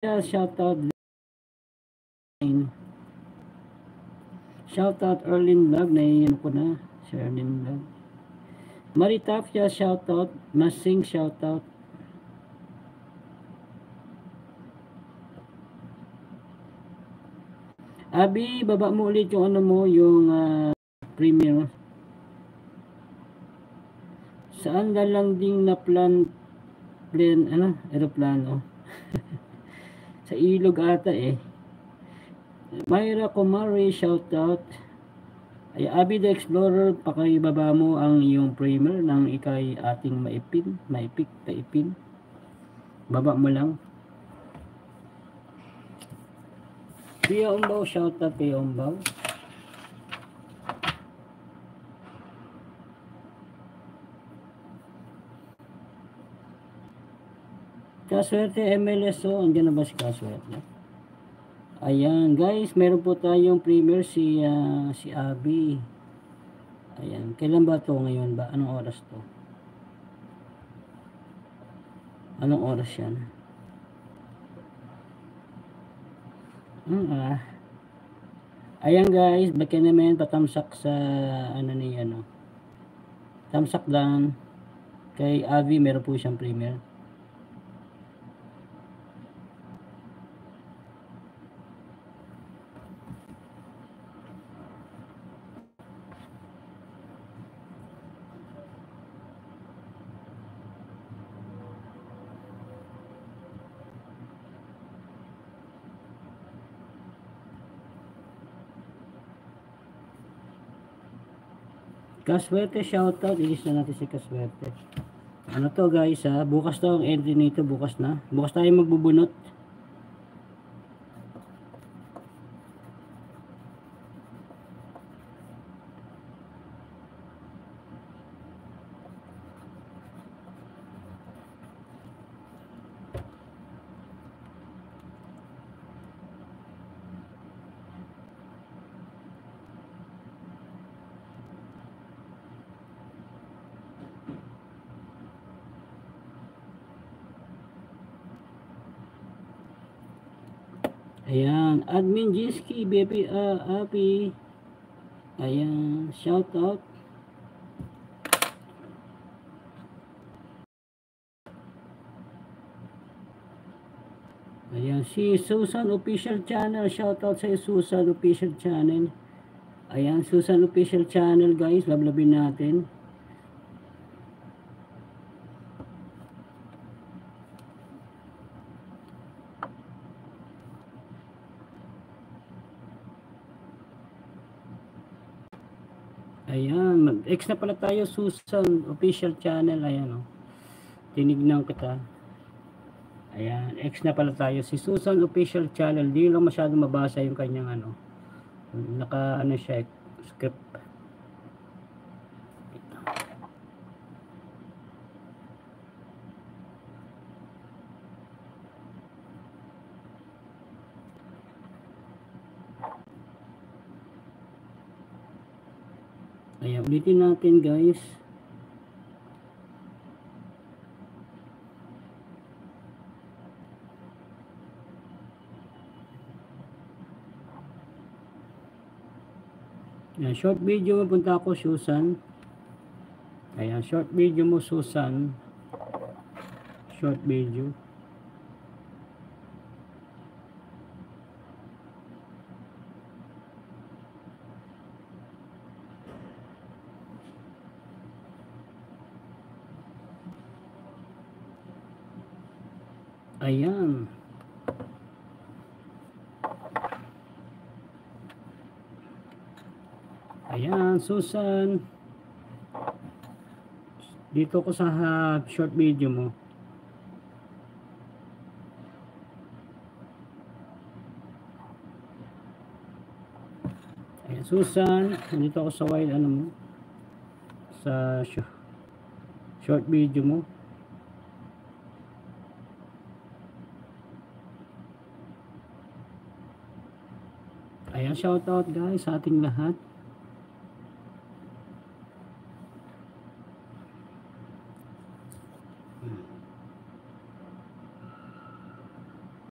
shoutout. Shoutout Erlin Vlog, naiyan ko na. Si Erlin Vlog. Maritafia, shoutout. Masing, shoutout. Abi, baba mo ulit yung ano mo, yung premium. Saan na lang ding na plane, aeroplano. Sa ilog ata eh. Myra Kumari, shoutout. Ay, Abi the Explorer, pakibaba mo ang iyong primer ng ikay ating taipin. Baba mo lang. Pia Umbaw, shoutout Pia Umbaw. Kaswerte MLSO, andyan na ba si Kaswerte? Ayan, guys, meron po tayong premier si Abi. Ayan, kailan ba to ngayon ba? Anong oras to? Anong oras yan? Ayan guys, baka naman patamsak sa tamsak lang kay Avi, meron po siyang premier. Kaswerte, shoutout. Ilis na natin si Kaswerte. Ano to guys bukas to ang entry nito, bukas na. Bukas tayo magbubunot. Ayan, Admin Jiski, baby, Abi. Ayan, shout out. Ayan, si Susan Official Channel, shout out sa Susan Official Channel. Ayan, Susan Official Channel guys, lablabin natin. Ayan, mag-X na pala tayo, Susan Official Channel. Ayan tinignan kita. Ayan, X na pala tayo, si Susan Official Channel. Di lang masyado mabasa yung kanyang naka siya, script. Ayan, ulitin natin guys. Ayan, short video, punta ako Susan. Ayan, short video mo Susan. Short video. Ayan. Ayan, Susan. Dito ko sa short video mo. Ayan, Susan. Dito ako sa wild mo. Sa short video mo. Ayan, shoutout guys sa ating lahat.